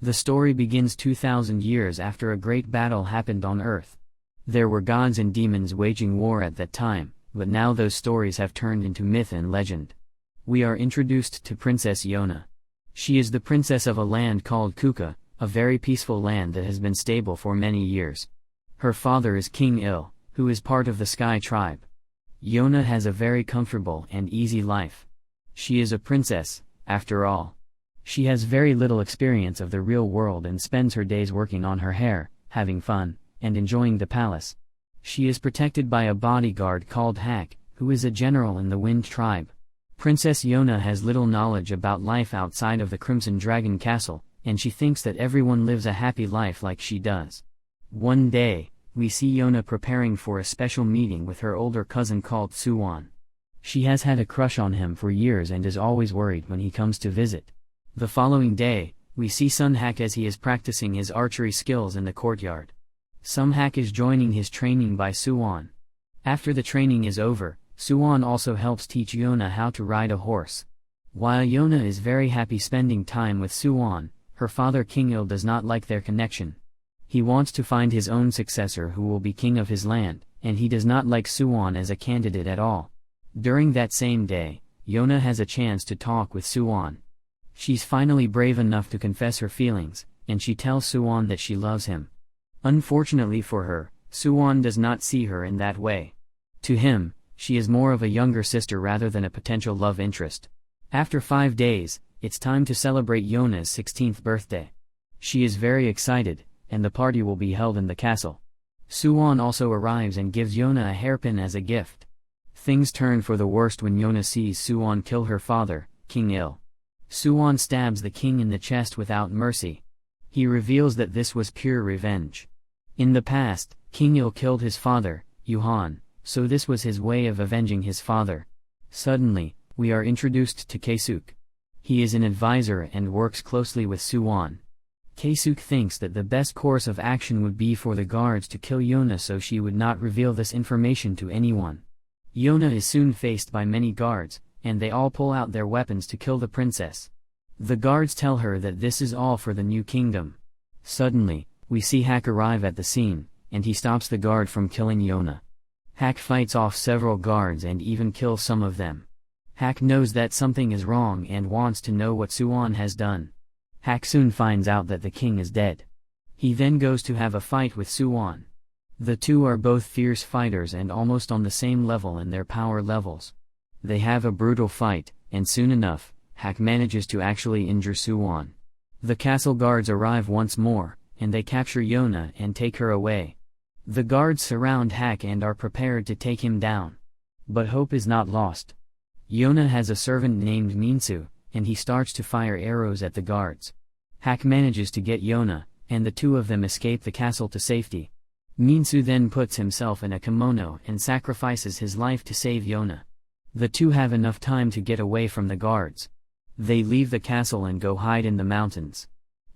The story begins 2,000 years after a great battle happened on Earth. There were gods and demons waging war at that time, but now those stories have turned into myth and legend. We are introduced to Princess Yona. She is the princess of a land called Kuka, a very peaceful land that has been stable for many years. Her father is King Il, who is part of the Sky tribe. Yona has a very comfortable and easy life. She is a princess, after all. She has very little experience of the real world and spends her days working on her hair, having fun, and enjoying the palace. She is protected by a bodyguard called Hak, who is a general in the Wind tribe. Princess Yona has little knowledge about life outside of the Crimson Dragon Castle, and she thinks that everyone lives a happy life like she does. One day, we see Yona preparing for a special meeting with her older cousin called Suwon. She has had a crush on him for years and is always worried when he comes to visit. The following day, we see Sun Hak as he is practicing his archery skills in the courtyard. Sun Hak is joining his training by Suwon. After the training is over, Suwon also helps teach Yona how to ride a horse. While Yona is very happy spending time with Suwon, her father King Il does not like their connection. He wants to find his own successor who will be king of his land, and he does not like Suwon as a candidate at all. During that same day, Yona has a chance to talk with Suwon. She's finally brave enough to confess her feelings, and she tells Suwon that she loves him. Unfortunately for her, Suwon does not see her in that way. To him, she is more of a younger sister rather than a potential love interest. After 5 days, it's time to celebrate Yona's 16th birthday. She is very excited, and the party will be held in the castle. Suwon also arrives and gives Yona a hairpin as a gift. Things turn for the worst when Yona sees Suwon kill her father, King Il. Suwon stabs the king in the chest without mercy. He reveals that this was pure revenge. In the past, King Il killed his father, Yuhan, so this was his way of avenging his father. Suddenly, we are introduced to Kaesuk. He is an advisor and works closely with Suwon. Kaesuk thinks that the best course of action would be for the guards to kill Yona so she would not reveal this information to anyone. Yona is soon faced by many guards, and they all pull out their weapons to kill the princess. The guards tell her that this is all for the new kingdom. Suddenly, we see Hak arrive at the scene, and he stops the guard from killing Yona. Hak fights off several guards and even kills some of them. Hak knows that something is wrong and wants to know what Suwon has done. Hak soon finds out that the king is dead. He then goes to have a fight with Suwon. The two are both fierce fighters and almost on the same level in their power levels. They have a brutal fight, and soon enough, Hak manages to actually injure Suwon. The castle guards arrive once more, and they capture Yona and take her away. The guards surround Hak and are prepared to take him down. But hope is not lost. Yona has a servant named Minsu, and he starts to fire arrows at the guards. Hak manages to get Yona, and the two of them escape the castle to safety. Minsu then puts himself in a kimono and sacrifices his life to save Yona. The two have enough time to get away from the guards. They leave the castle and go hide in the mountains.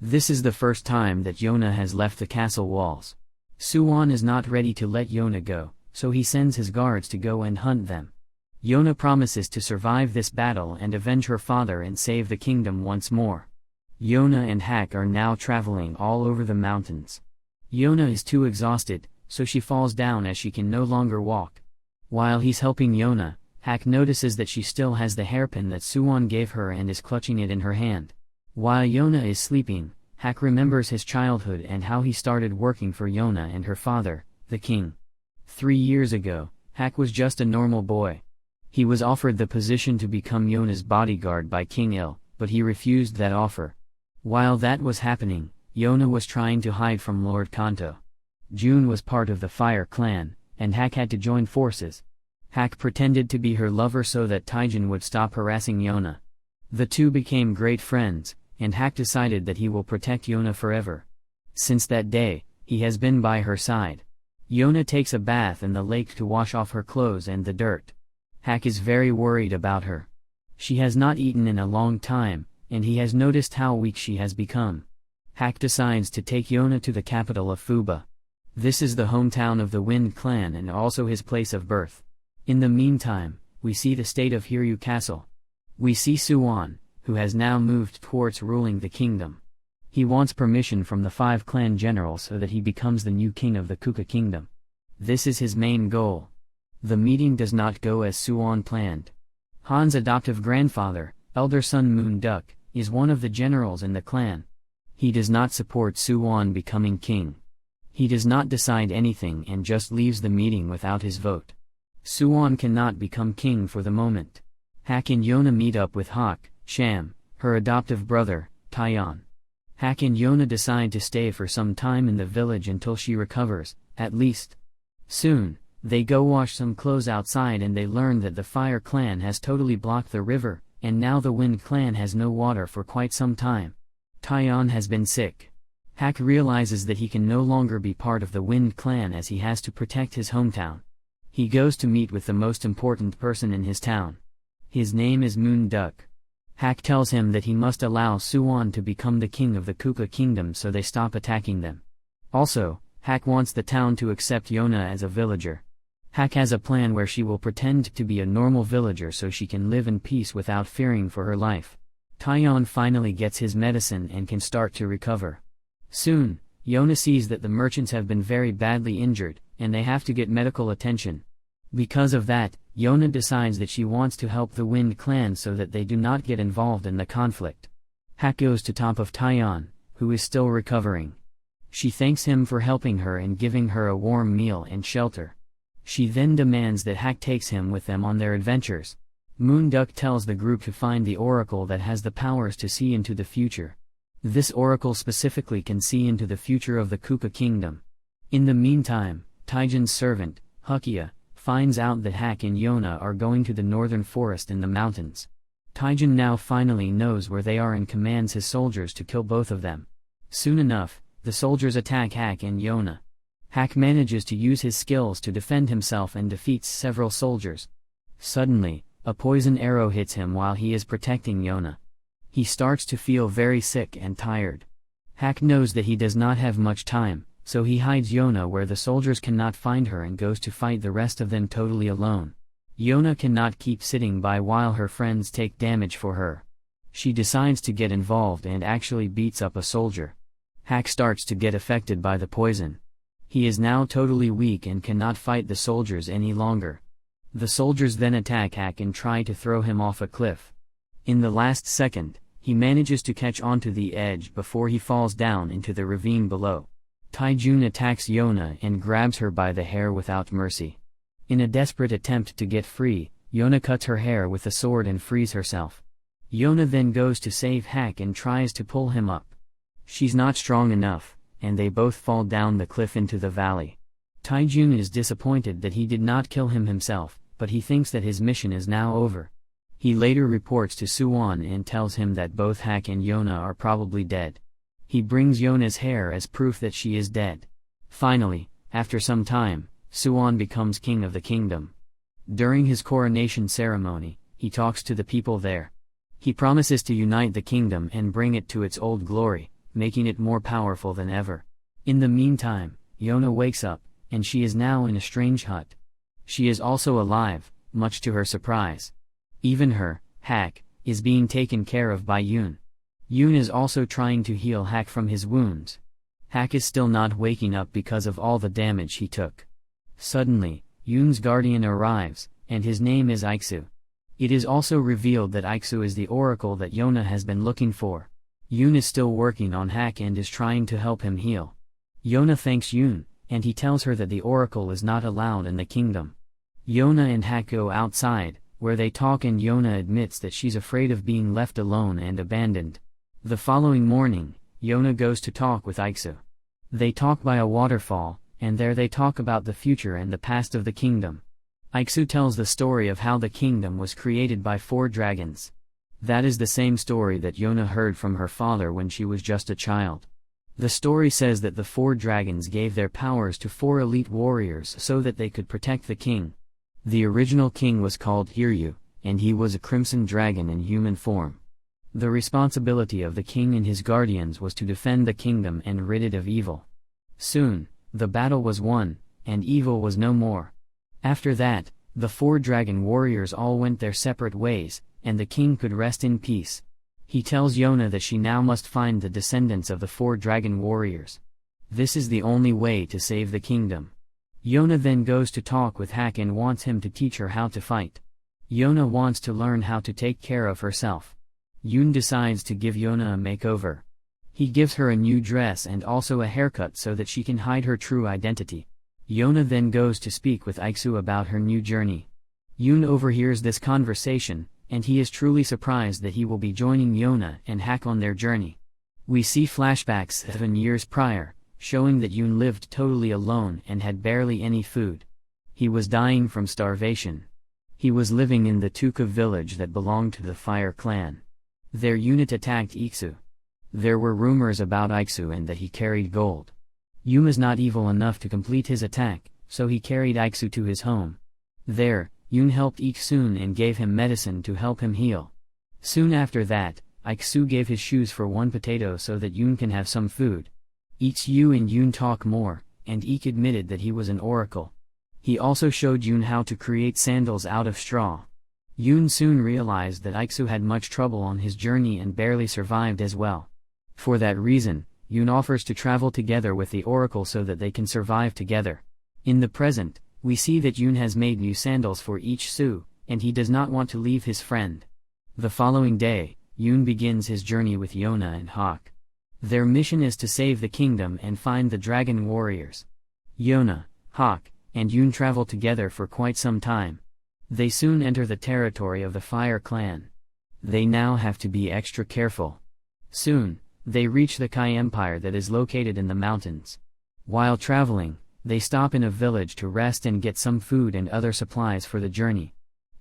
This is the first time that Yona has left the castle walls. Suwon is not ready to let Yona go, so he sends his guards to go and hunt them. Yona promises to survive this battle and avenge her father and save the kingdom once more. Yona and Hak are now traveling all over the mountains. Yona is too exhausted, so she falls down as she can no longer walk. While he's helping Yona, Hak notices that she still has the hairpin that Suwon gave her and is clutching it in her hand. While Yona is sleeping, Hak remembers his childhood and how he started working for Yona and her father, the king. 3 years ago, Hak was just a normal boy. He was offered the position to become Yona's bodyguard by King Il, but he refused that offer. While that was happening, Yona was trying to hide from Lord Kanto. June was part of the Fire Clan, and Hak had to join forces. Hak pretended to be her lover so that Taijin would stop harassing Yona. The two became great friends, and Hak decided that he will protect Yona forever. Since that day, he has been by her side. Yona takes a bath in the lake to wash off her clothes and the dirt. Hak is very worried about her. She has not eaten in a long time, and he has noticed how weak she has become. Hak decides to take Yona to the capital of Fuba. This is the hometown of the Wind Clan and also his place of birth. In the meantime, we see the state of Hiryu Castle. We see Suwon, who has now moved towards ruling the kingdom. He wants permission from the 5 clan generals so that he becomes the new king of the Kuka kingdom. This is his main goal. The meeting does not go as Suwon planned. Han's adoptive grandfather, elder son Moon Duck, is one of the generals in the clan. He does not support Suwon becoming king. He does not decide anything and just leaves the meeting without his vote. Suwon cannot become king for the moment. Hak and Yona meet up with Hak, Sham, her adoptive brother, Taeyeon. Hak and Yona decide to stay for some time in the village until she recovers, at least. Soon, they go wash some clothes outside and they learn that the Fire clan has totally blocked the river, and now the Wind clan has no water for quite some time. Taeyeon has been sick. Hak realizes that he can no longer be part of the Wind clan as he has to protect his hometown. He goes to meet with the most important person in his town. His name is Moon Duck. Hak tells him that he must allow Suwon to become the king of the Kuka kingdom so they stop attacking them. Also, Hak wants the town to accept Yona as a villager. Hak has a plan where she will pretend to be a normal villager so she can live in peace without fearing for her life. Taeyeon finally gets his medicine and can start to recover. Soon, Yona sees that the merchants have been very badly injured, and they have to get medical attention. Because of that, Yona decides that she wants to help the Wind clan so that they do not get involved in the conflict. Hak goes to top of Taeyeon, who is still recovering. She thanks him for helping her and giving her a warm meal and shelter. She then demands that Hak takes him with them on their adventures. Moon Duck tells the group to find the oracle that has the powers to see into the future. This oracle specifically can see into the future of the Kuka kingdom. In the meantime, Taejin's servant, Hukia, finds out that Hak and Yona are going to the northern forest in the mountains. Taejin now finally knows where they are and commands his soldiers to kill both of them. Soon enough, the soldiers attack Hak and Yona. Hak manages to use his skills to defend himself and defeats several soldiers. Suddenly, a poison arrow hits him while he is protecting Yona. He starts to feel very sick and tired. Hak knows that he does not have much time, so he hides Yona where the soldiers cannot find her and goes to fight the rest of them totally alone. Yona cannot keep sitting by while her friends take damage for her. She decides to get involved and actually beats up a soldier. Hak starts to get affected by the poison. He is now totally weak and cannot fight the soldiers any longer. The soldiers then attack Hak and try to throw him off a cliff. In the last second, he manages to catch onto the edge before he falls down into the ravine below. Taejun attacks Yona and grabs her by the hair without mercy. In a desperate attempt to get free, Yona cuts her hair with a sword and frees herself. Yona then goes to save Hak and tries to pull him up. She's not strong enough, and they both fall down the cliff into the valley. Taejun is disappointed that he did not kill him himself, but he thinks that his mission is now over. He later reports to Suwon and tells him that both Hak and Yona are probably dead. He brings Yona's hair as proof that she is dead. Finally, after some time, Suwon becomes king of the kingdom. During his coronation ceremony, he talks to the people there. He promises to unite the kingdom and bring it to its old glory, making it more powerful than ever. In the meantime, Yona wakes up, and she is now in a strange hut. She is also alive, much to her surprise. Even her, Hak, is being taken care of by Yoon. Yoon is also trying to heal Hak from his wounds. Hak is still not waking up because of all the damage he took. Suddenly, Yoon's guardian arrives, and his name is Iksu. It is also revealed that Iksu is the oracle that Yona has been looking for. Yoon is still working on Hak and is trying to help him heal. Yona thanks Yoon, and he tells her that the oracle is not allowed in the kingdom. Yona and Hak go outside, where they talk and Yona admits that she's afraid of being left alone and abandoned. The following morning, Yona goes to talk with Iksu. They talk by a waterfall, and there they talk about the future and the past of the kingdom. Iksu tells the story of how the kingdom was created by 4 dragons. That is the same story that Yona heard from her father when she was just a child. The story says that the 4 dragons gave their powers to 4 elite warriors so that they could protect the king. The original king was called Hiryu, and he was a crimson dragon in human form. The responsibility of the king and his guardians was to defend the kingdom and rid it of evil. Soon, the battle was won, and evil was no more. After that, the 4 dragon warriors all went their separate ways, and the king could rest in peace. He tells Yona that she now must find the descendants of the 4 dragon warriors. This is the only way to save the kingdom. Yona then goes to talk with Hak and wants him to teach her how to fight. Yona wants to learn how to take care of herself. Yoon decides to give Yona a makeover. He gives her a new dress and also a haircut so that she can hide her true identity. Yona then goes to speak with Iksu about her new journey. Yoon overhears this conversation, and he is truly surprised that he will be joining Yona and Hak on their journey. We see flashbacks 7 years prior, showing that Yoon lived totally alone and had barely any food. He was dying from starvation. He was living in the Tuka village that belonged to the Fire clan. Their unit attacked Iksu. There were rumors about Iksu and that he carried gold. Yoon is not evil enough to complete his attack, so he carried Iksu to his home. There, Yoon helped Iksu and gave him medicine to help him heal. Soon after that, Iksu gave his shoes for 1 potato so that Yoon can have some food. Iksu and Yoon talk more, and Ik admitted that he was an oracle. He also showed Yoon how to create sandals out of straw. Yoon soon realized that Iksu had much trouble on his journey and barely survived as well. For that reason, Yoon offers to travel together with the oracle so that they can survive together. In the present, we see that Yoon has made new sandals for each Su, and he does not want to leave his friend. The following day, Yoon begins his journey with Yona and Hak. Their mission is to save the kingdom and find the dragon warriors. Yona, Hak, and Yoon travel together for quite some time. They soon enter the territory of the Fire clan. They now have to be extra careful. Soon, they reach the Kai Empire that is located in the mountains. While traveling, they stop in a village to rest and get some food and other supplies for the journey.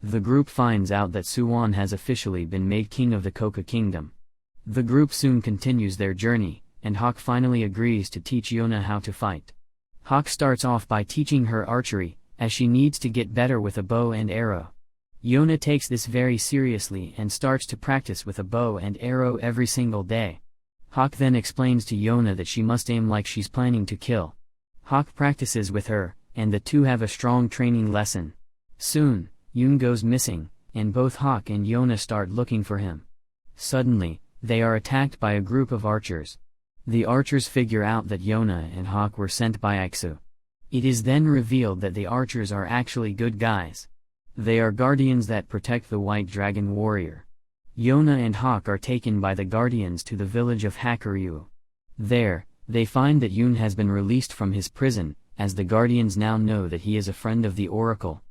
The group finds out that Suwon has officially been made king of the Koka Kingdom. The group soon continues their journey, and Hak finally agrees to teach Yona how to fight. Hak starts off by teaching her archery, as she needs to get better with a bow and arrow. Yona takes this very seriously and starts to practice with a bow and arrow every single day. Hak then explains to Yona that she must aim like she's planning to kill. Hak practices with her, and the two have a strong training lesson. Soon, Yoon goes missing, and both Hak and Yona start looking for him. Suddenly, they are attacked by a group of archers. The archers figure out that Yona and Hak were sent by Iksu. It is then revealed that the archers are actually good guys. They are guardians that protect the White Dragon Warrior. Yona and Hak are taken by the guardians to the village of Hakuryu. There, they find that Yoon has been released from his prison, as the guardians now know that he is a friend of the oracle.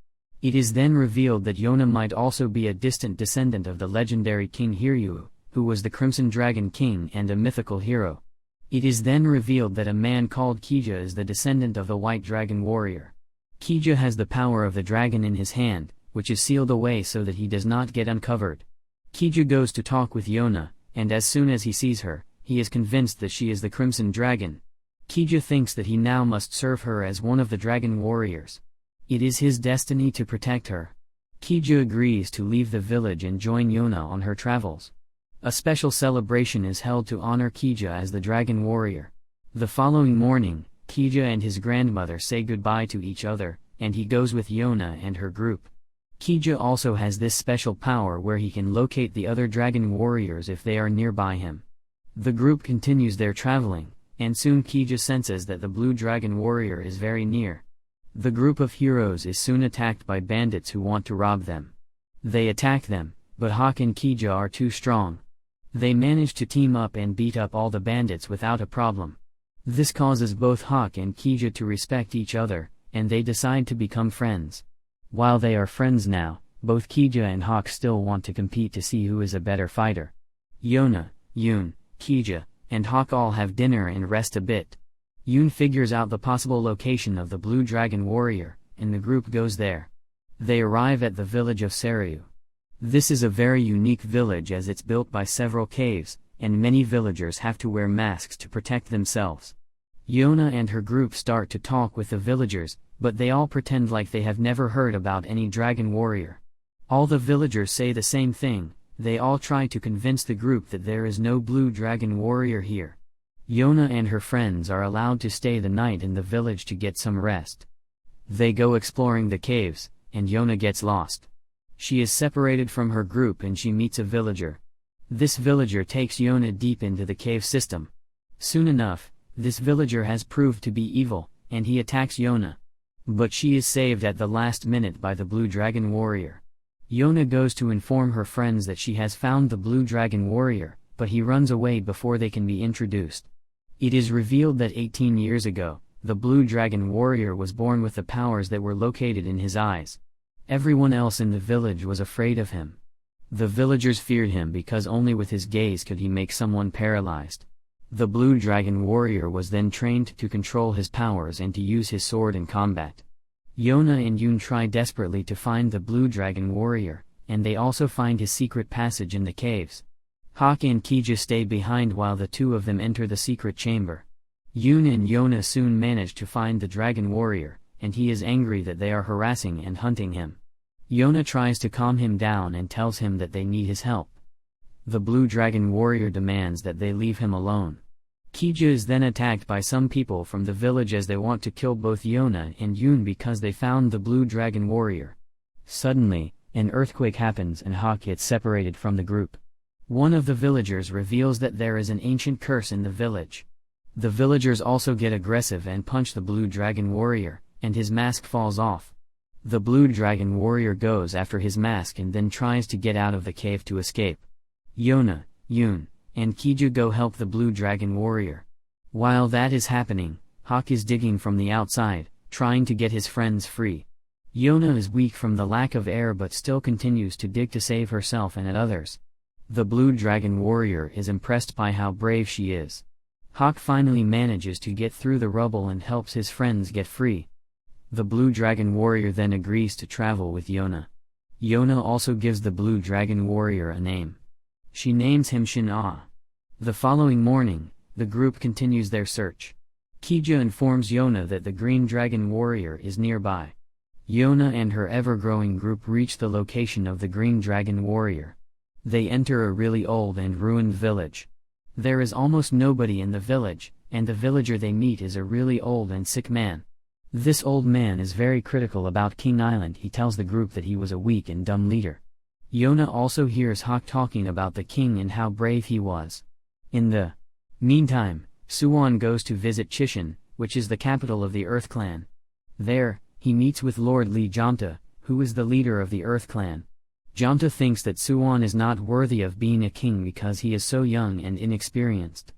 It is then revealed that Yona might also be a distant descendant of the legendary King Hiryu, who was the Crimson Dragon King and a mythical hero. It is then revealed that a man called Kija is the descendant of the White Dragon Warrior. Kija has the power of the dragon in his hand, which is sealed away so that he does not get uncovered. Kija goes to talk with Yona, and as soon as he sees her, he is convinced that she is the Crimson Dragon. Kija thinks that he now must serve her as one of the dragon warriors. It is his destiny to protect her. Kija agrees to leave the village and join Yona on her travels. A special celebration is held to honor Kija as the dragon warrior. The following morning, Kija and his grandmother say goodbye to each other, and he goes with Yona and her group. Kija also has this special power where he can locate the other dragon warriors if they are nearby him. The group continues their traveling, and soon Kija senses that the blue dragon warrior is very near. The group of heroes is soon attacked by bandits who want to rob them. They attack them, but Hak and Kija are too strong. They manage to team up and beat up all the bandits without a problem. This causes both Hak and Kija to respect each other, and they decide to become friends. While they are friends now, both Kija and Hak still want to compete to see who is a better fighter. Yona, Yoon, Kija, and Hak all have dinner and rest a bit. Yoon figures out the possible location of the Blue Dragon Warrior, and the group goes there. They arrive at the village of Seryu. This is a very unique village as it's built by several caves, and many villagers have to wear masks to protect themselves. Yona and her group start to talk with the villagers, but they all pretend like they have never heard about any dragon warrior. All the villagers say the same thing. They all try to convince the group that there is no blue dragon warrior here. Yona and her friends are allowed to stay the night in the village to get some rest. They go exploring the caves, and Yona gets lost. She is separated from her group and she meets a villager. This villager takes Yona deep into the cave system. Soon enough, this villager has proved to be evil, and he attacks Yona. But she is saved at the last minute by the Blue Dragon Warrior. Yona goes to inform her friends that she has found the Blue Dragon Warrior, but he runs away before they can be introduced. It is revealed that 18 years ago, the Blue Dragon Warrior was born with the powers that were located in his eyes. Everyone else in the village was afraid of him. The villagers feared him because only with his gaze could he make someone paralyzed. The Blue Dragon Warrior was then trained to control his powers and to use his sword in combat. Yona and Yoon try desperately to find the Blue Dragon Warrior, and they also find his secret passage in the caves. Hawk and Kija stay behind while the two of them enter the secret chamber. Yoon and Yona soon manage to find the Dragon Warrior, and he is angry that they are harassing and hunting him. Yona tries to calm him down and tells him that they need his help. The Blue Dragon Warrior demands that they leave him alone. Kija is then attacked by some people from the village as they want to kill both Yona and Yoon because they found the Blue Dragon Warrior. Suddenly, an earthquake happens and Hawk gets separated from the group. One of the villagers reveals that there is an ancient curse in the village. The villagers also get aggressive and punch the Blue Dragon Warrior, and his mask falls off. The Blue Dragon Warrior goes after his mask and then tries to get out of the cave to escape. Yona, Yoon, and Kija go help the Blue Dragon Warrior. While that is happening, Hawk is digging from the outside, trying to get his friends free. Yona is weak from the lack of air but still continues to dig to save herself and others. The Blue Dragon Warrior is impressed by how brave she is. Hawk finally manages to get through the rubble and helps his friends get free. The Blue Dragon Warrior then agrees to travel with Yona. Yona also gives the Blue Dragon Warrior a name. She names him Shin-Ah. The following morning, the group continues their search. Kija informs Yona that the Green Dragon Warrior is nearby. Yona and her ever-growing group reach the location of the Green Dragon Warrior. They enter a really old and ruined village. There is almost nobody in the village, and the villager they meet is a really old and sick man. This old man is very critical about King Island. He tells the group that he was a weak and dumb leader. Yona also hears Hawk talking about the king and how brave he was. In the meantime, Suwon goes to visit Chishan, which is the capital of the Earth Clan. There, he meets with Lord Lee Jamta, who is the leader of the Earth Clan. Jamta thinks that Suwon is not worthy of being a king because he is so young and inexperienced.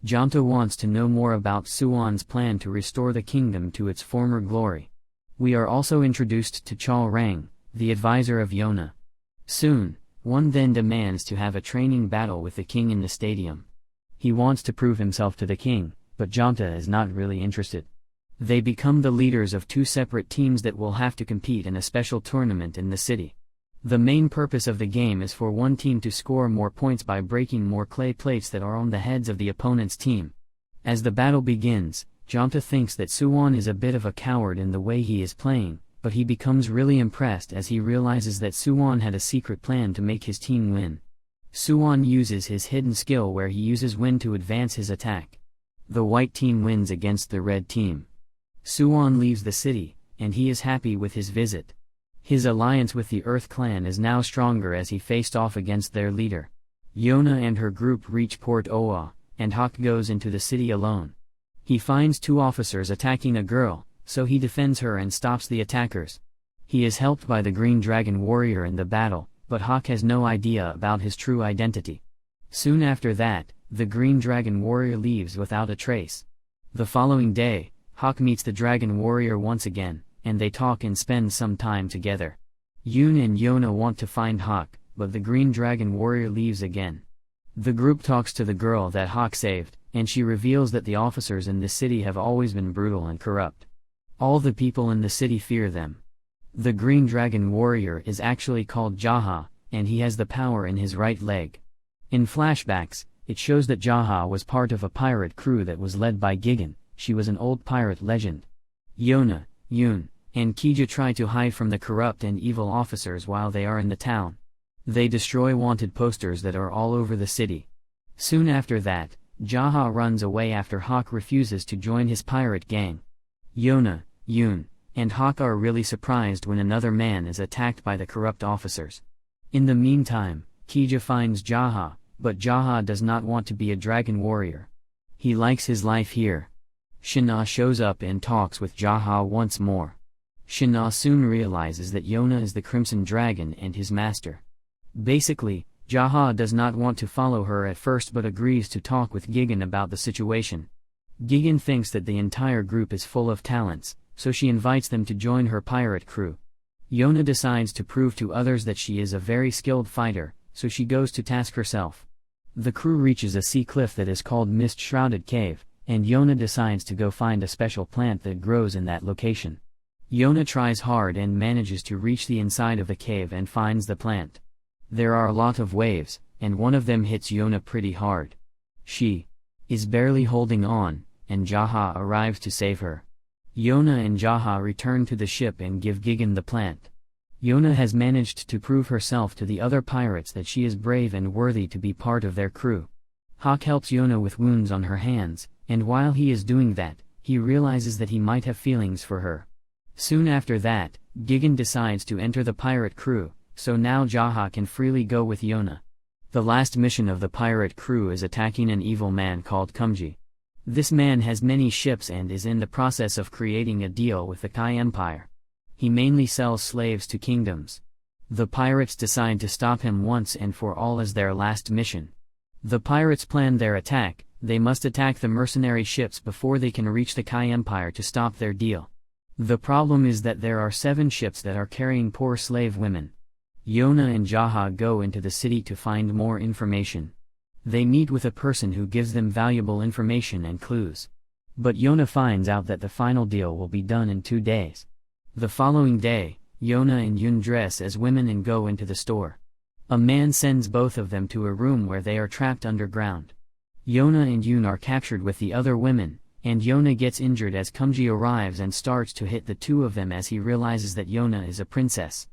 Jamta wants to know more about Suwon's plan to restore the kingdom to its former glory. We are also introduced to Chal Rang, the advisor of Yona. Soon, one then demands to have a training battle with the king in the stadium. He wants to prove himself to the king, but Jamta is not really interested. They become the leaders of two separate teams that will have to compete in a special tournament in the city. The main purpose of the game is for one team to score more points by breaking more clay plates that are on the heads of the opponent's team. As the battle begins, Jamta thinks that Suwon is a bit of a coward in the way he is playing, but he becomes really impressed as he realizes that Suwon had a secret plan to make his team win. Suwon uses his hidden skill where he uses wind to advance his attack. The white team wins against the red team. Suwon leaves the city, and he is happy with his visit. His alliance with the Earth Clan is now stronger as he faced off against their leader. Yona and her group reach Port Oa, and Hawk goes into the city alone. He finds two officers attacking a girl, so he defends her and stops the attackers. He is helped by the Green Dragon Warrior in the battle, but Hawk has no idea about his true identity. Soon after that, the Green Dragon Warrior leaves without a trace. The following day, Hawk meets the Dragon Warrior once again, and they talk and spend some time together. Yoon and Yona want to find Hawk, but the Green Dragon Warrior leaves again. The group talks to the girl that Hawk saved, and she reveals that the officers in the city have always been brutal and corrupt. All the people in the city fear them. The Green Dragon Warrior is actually called Jaha, and he has the power in his right leg. In flashbacks, it shows that Jaha was part of a pirate crew that was led by Gigan. She was an old pirate legend. Yona, Yoon, and Kija try to hide from the corrupt and evil officers while they are in the town. They destroy wanted posters that are all over the city. Soon after that, Jaha runs away after Hawk refuses to join his pirate gang. Yona, Yoon, and Hawk are really surprised when another man is attacked by the corrupt officers. In the meantime, Kija finds Jaha, But Jaha does not want to be a dragon warrior. He likes his life here. Shina shows up and talks with Jaha once more. Shina soon realizes that Yona is the Crimson Dragon and his master. Basically, Jaha does not want to follow her at first but agrees to talk with Gigan about the situation. Gigan thinks that the entire group is full of talents, so she invites them to join her pirate crew. Yona decides to prove to others that she is a very skilled fighter, so she goes to task herself. The crew reaches a sea cliff that is called Mist-Shrouded Cave, and Yona decides to go find a special plant that grows in that location. Yona tries hard and manages to reach the inside of the cave and finds the plant. There are a lot of waves, and one of them hits Yona pretty hard. She is barely holding on, and Jaha arrives to save her. Yona and Jaha return to the ship and give Gigan the plant. Yona has managed to prove herself to the other pirates that she is brave and worthy to be part of their crew. Hawk helps Yona with wounds on her hands, and while he is doing that, he realizes that he might have feelings for her. Soon after that, Gigan decides to enter the pirate crew, so now Jaha can freely go with Yona. The last mission of the pirate crew is attacking an evil man called Kumji. This man has many ships and is in the process of creating a deal with the Kai Empire. He mainly sells slaves to kingdoms. The pirates decide to stop him once and for all as their last mission. The pirates plan their attack. They must attack the mercenary ships before they can reach the Kai Empire to stop their deal. The problem is that there are 7 ships that are carrying poor slave women. Yona and Jaha go into the city to find more information. They meet with a person who gives them valuable information and clues. But Yona finds out that the final deal will be done in 2 days. The following day, Yona and Yun dress as women and go into the store. A man sends both of them to a room where they are trapped underground. Yona and Yun are captured with the other women, and Yona gets injured as Kumji arrives and starts to hit the 2 of them as he realizes that Yona is a princess.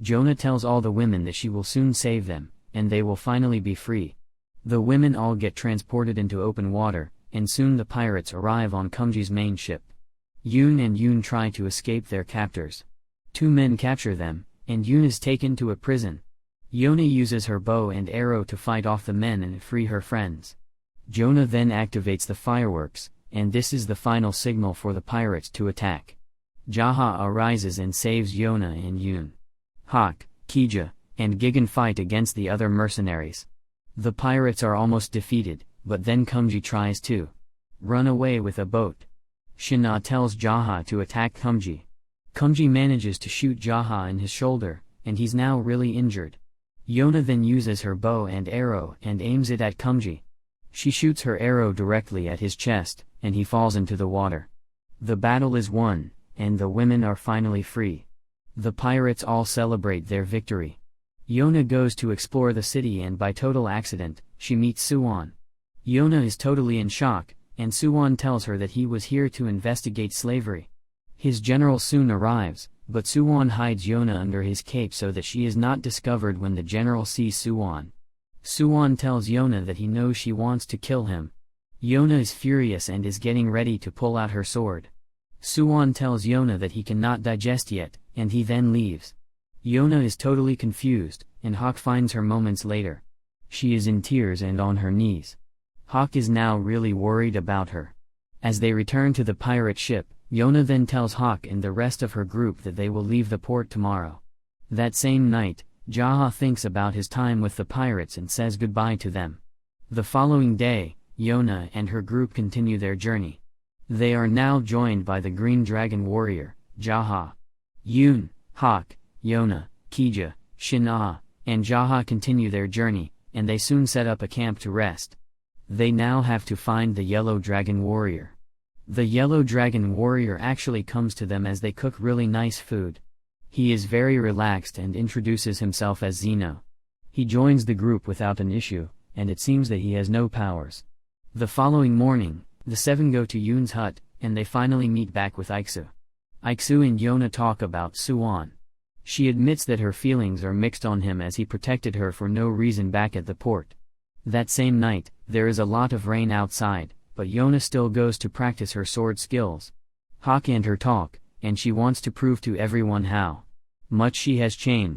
Yona tells all the women that she will soon save them, and they will finally be free. The women all get transported into open water, and soon the pirates arrive on Kumji's main ship. Yun and Yun try to escape their captors. 2 men capture them, and Yun is taken to a prison. Yona uses her bow and arrow to fight off the men and free her friends. Yona then activates the fireworks, and this is the final signal for the pirates to attack. Jaha arises and saves Yona and Yun. Hawk, Kija, and Gigan fight against the other mercenaries. The pirates are almost defeated, but then Kumji tries to run away with a boat. Shina tells Jaha to attack Kumji. Kumji manages to shoot Jaha in his shoulder, and he's now really injured. Yona then uses her bow and arrow and aims it at Kumji. She shoots her arrow directly at his chest, and he falls into the water. The battle is won, and the women are finally free. The pirates all celebrate their victory. Yona goes to explore the city and by total accident, she meets Suwon. Yona is totally in shock, and Suwon tells her that he was here to investigate slavery. His general soon arrives, but Suwon hides Yona under his cape so that she is not discovered when the general sees Suwon. Suwon tells Yona that he knows she wants to kill him. Yona is furious and is getting ready to pull out her sword. Suwon tells Yona that he cannot digest yet, and he then leaves. Yona is totally confused, and Hawk finds her moments later. She is in tears and on her knees. Hawk is now really worried about her. As they return to the pirate ship, Yona then tells Hawk and the rest of her group that they will leave the port tomorrow. That same night, Jaha thinks about his time with the pirates and says goodbye to them. The following day, Yona and her group continue their journey. They are now joined by the Green Dragon Warrior, Jaha. Yun, Hawk, Yona, Kija, Shina, and Jaha continue their journey, and they soon set up a camp to rest. They now have to find the Yellow Dragon Warrior. The Yellow Dragon Warrior actually comes to them as they cook really nice food. He is very relaxed and introduces himself as Zeno. He joins the group without an issue, and it seems that he has no powers. The following morning, the 7 go to Yoon's hut, and they finally meet back with Iksu. Iksu and Yona talk about Suwon. She admits that her feelings are mixed on him as he protected her for no reason back at the port. That same night, there is a lot of rain outside, but Yona still goes to practice her sword skills. Hawk and her talk, and she wants to prove to everyone how much she has changed.